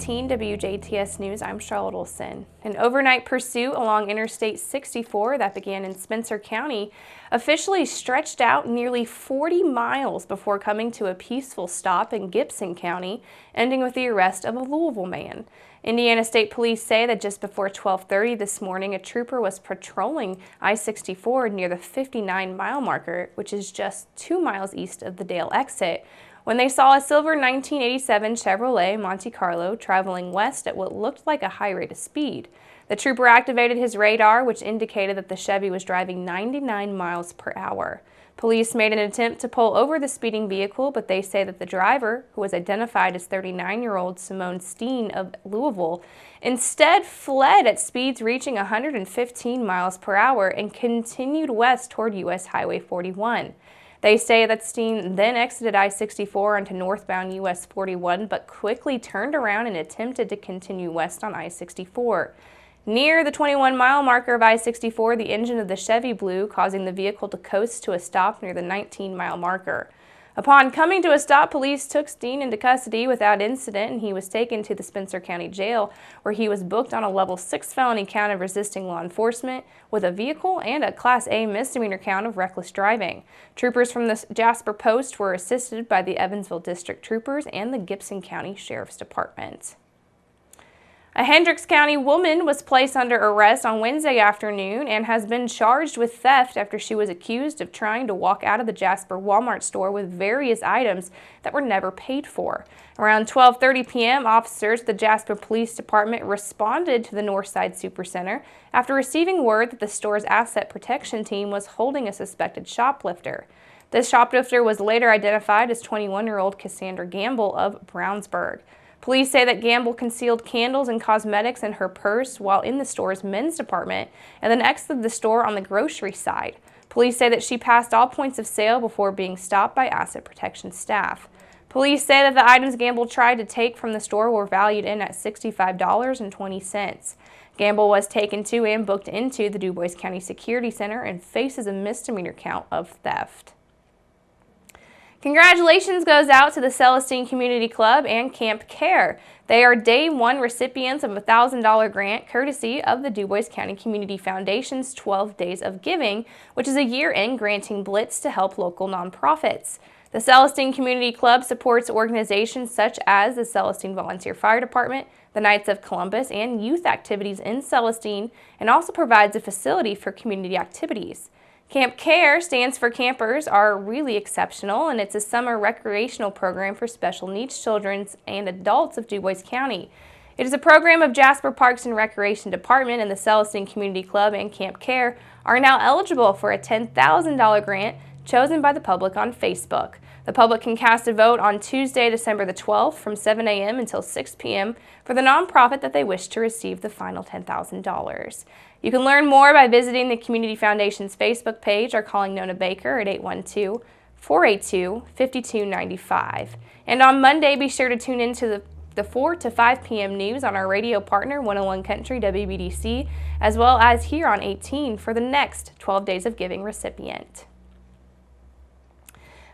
18 WJTS News, I'm Charlotte Olson. An overnight pursuit along Interstate 64 that began in Spencer County officially stretched out nearly 40 miles before coming to a peaceful stop in Gibson County, ending with the arrest of a Louisville man. Indiana State Police say that just before 12:30 this morning, a trooper was patrolling I-64 near the 59-mile marker, which is just 2 miles east of the Dale exit, when they saw a silver 1987 Chevrolet Monte Carlo traveling west at what looked like a high rate of speed. The trooper activated his radar, which indicated that the Chevy was driving 99 miles per hour. Police made an attempt to pull over the speeding vehicle, but they say that the driver, who was identified as 39-year-old Simone Steen of Louisville, instead fled at speeds reaching 115 miles per hour and continued west toward U.S. Highway 41. They say that Steen then exited I-64 onto northbound US 41, but quickly turned around and attempted to continue west on I-64. Near the 21-mile marker of I-64, the engine of the Chevy blew, causing the vehicle to coast to a stop near the 19-mile marker. Upon coming to a stop, police took Steen into custody without incident, and he was taken to the Spencer County Jail, where he was booked on a level 6 felony count of resisting law enforcement with a vehicle and a Class A misdemeanor count of reckless driving. Troopers from the Jasper Post were assisted by the Evansville District Troopers and the Gibson County Sheriff's Department. A Hendricks County woman was placed under arrest on Wednesday afternoon and has been charged with theft after she was accused of trying to walk out of the Jasper Walmart store with various items that were never paid for. Around 12:30 p.m., officers at the Jasper Police Department responded to the Northside Supercenter after receiving word that the store's asset protection team was holding a suspected shoplifter. This shoplifter was later identified as 21-year-old Cassandra Gamble of Brownsburg. Police say that Gamble concealed candles and cosmetics in her purse while in the store's men's department and then exited the store on the grocery side. Police say that she passed all points of sale before being stopped by asset protection staff. Police say that the items Gamble tried to take from the store were valued in at $65.20. Gamble was taken to and booked into the DuBois County Security Center and faces a misdemeanor count of theft. Congratulations goes out to the Celestine Community Club and Camp Care. They are Day 1 recipients of a $1,000 grant courtesy of the DuBois County Community Foundation's 12 Days of Giving, which is a year-end granting blitz to help local nonprofits. The Celestine Community Club supports organizations such as the Celestine Volunteer Fire Department, the Knights of Columbus, and youth activities in Celestine, and also provides a facility for community activities. Camp Care stands for Campers Are Really Exceptional, and it's a summer recreational program for special needs children and adults of DuBois County. It is a program of Jasper Parks and Recreation Department, and the Celestine Community Club and Camp Care are now eligible for a $10,000 grant chosen by the public on Facebook. The public can cast a vote on Tuesday, December the 12th from 7 a.m. until 6 p.m. for the nonprofit that they wish to receive the final $10,000. You can learn more by visiting the Community Foundation's Facebook page or calling Nona Baker at 812-482-5295. And on Monday, be sure to tune into the 4 to 5 p.m. news on our radio partner, 101 Country WBDC, as well as here on 18 for the next 12 Days of Giving recipient.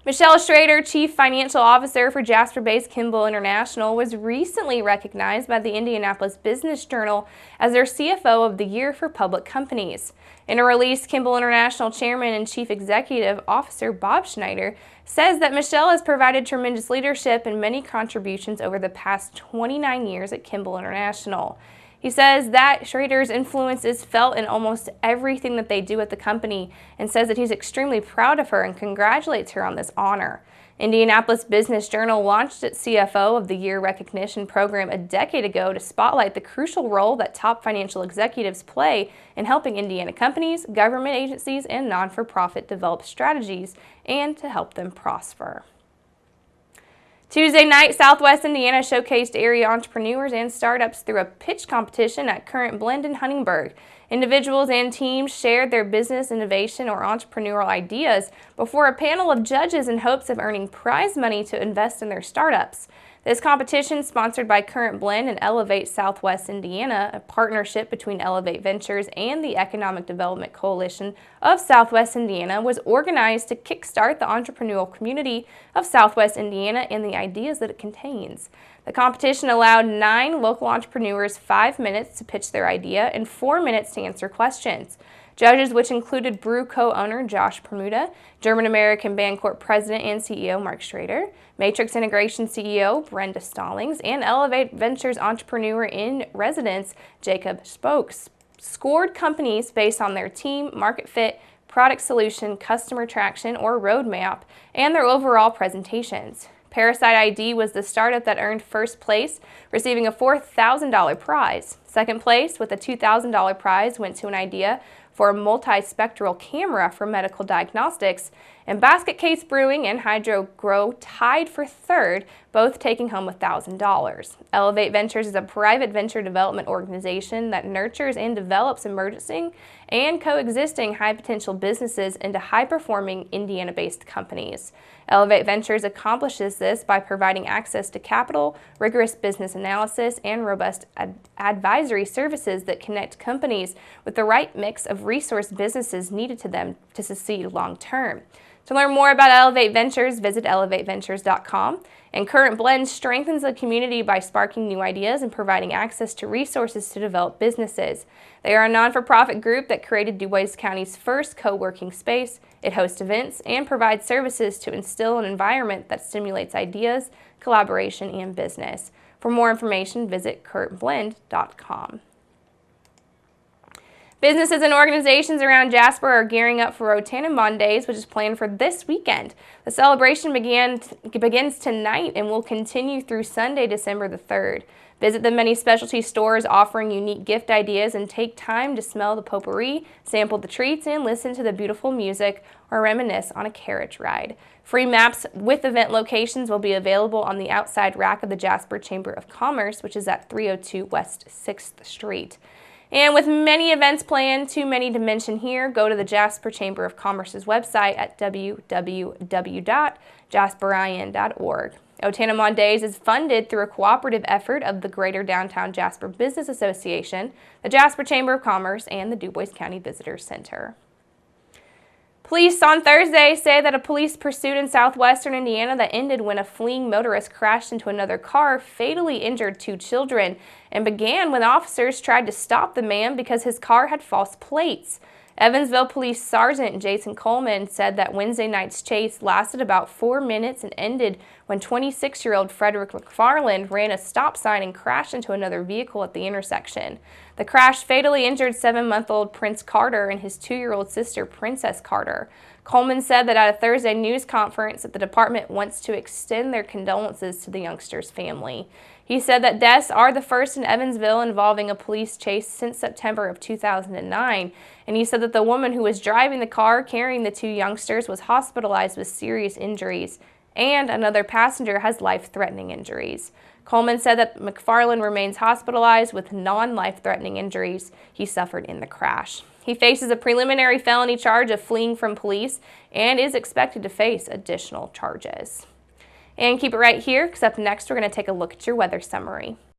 Michelle Schrader, Chief Financial Officer for Jasper-based Kimball International, was recently recognized by the Indianapolis Business Journal as their CFO of the Year for public companies. In a release, Kimball International Chairman and Chief Executive Officer Bob Schneider says that Michelle has provided tremendous leadership and many contributions over the past 29 years at Kimball International. He says that Schrader's influence is felt in almost everything that they do at the company and says that he's extremely proud of her and congratulates her on this honor. Indianapolis Business Journal launched its CFO of the Year recognition program a decade ago to spotlight the crucial role that top financial executives play in helping Indiana companies, government agencies, and non-for-profit develop strategies and to help them prosper. Tuesday night, Southwest Indiana showcased area entrepreneurs and startups through a pitch competition at Current Blend in Huntingburg. Individuals and teams shared their business, innovation, or entrepreneurial ideas before a panel of judges in hopes of earning prize money to invest in their startups. This competition, sponsored by Current Blend and Elevate Southwest Indiana, a partnership between Elevate Ventures and the Economic Development Coalition of Southwest Indiana, was organized to kickstart the entrepreneurial community of Southwest Indiana and the ideas that it contains. The competition allowed 9 local entrepreneurs 5 minutes to pitch their idea and 4 minutes to answer questions. Judges, which included Brew co-owner Josh Permuda, German-American Bancorp President and CEO Mark Schrader, Matrix Integration CEO Brenda Stallings, and Elevate Ventures entrepreneur in residence Jacob Spokes, scored companies based on their team, market fit, product solution, customer traction, or roadmap, and their overall presentations. Parasite ID was the startup that earned first place, receiving a $4,000 prize. Second place, with a $2,000 prize, went to an idea for a multispectral camera for medical diagnostics, and Basket Case Brewing and Hydro Grow tied for third, both taking home $1,000. Elevate Ventures is a private venture development organization that nurtures and develops emerging and coexisting high-potential businesses into high-performing Indiana-based companies. Elevate Ventures accomplishes this by providing access to capital, rigorous business analysis, and robust advisory services that connect companies with the right mix of resource businesses needed to them to succeed long-term. To learn more about Elevate Ventures, visit elevateventures.com. And Current Blend strengthens the community by sparking new ideas and providing access to resources to develop businesses. They are a non-for-profit group that created DuBois County's first co-working space. It hosts events and provides services to instill an environment that stimulates ideas, collaboration, and business. For more information, visit currentblend.com. Businesses and organizations around Jasper are gearing up for Rotanamon Days, which is planned for this weekend. The celebration begins tonight and will continue through Sunday, December the 3rd. Visit the many specialty stores offering unique gift ideas and take time to smell the potpourri, sample the treats, and listen to the beautiful music or reminisce on a carriage ride. Free maps with event locations will be available on the outside rack of the Jasper Chamber of Commerce, which is at 302 West 6th Street. And with many events planned, too many to mention here, go to the Jasper Chamber of Commerce's website at www.jasperian.org. Rotanamon Days is funded through a cooperative effort of the Greater Downtown Jasper Business Association, the Jasper Chamber of Commerce, and the DuBois County Visitors Center. Police on Thursday say that a police pursuit in southwestern Indiana that ended when a fleeing motorist crashed into another car fatally injured 2 children and began when officers tried to stop the man because his car had false plates. Evansville Police Sergeant Jason Coleman said that Wednesday night's chase lasted about 4 minutes and ended when 26-year-old Frederick McFarland ran a stop sign and crashed into another vehicle at the intersection. The crash fatally injured 7-month-old Prince Carter and his 2-year-old sister, Princess Carter. Coleman said that at a Thursday news conference that the department wants to extend their condolences to the youngster's family. He said that deaths are the first in Evansville involving a police chase since September of 2009, and he said that the woman who was driving the car carrying the 2 youngsters was hospitalized with serious injuries, and another passenger has life-threatening injuries. Coleman said that McFarland remains hospitalized with non-life-threatening injuries he suffered in the crash. He faces a preliminary felony charge of fleeing from police and is expected to face additional charges. And keep it right here, because up next we're going to take a look at your weather summary.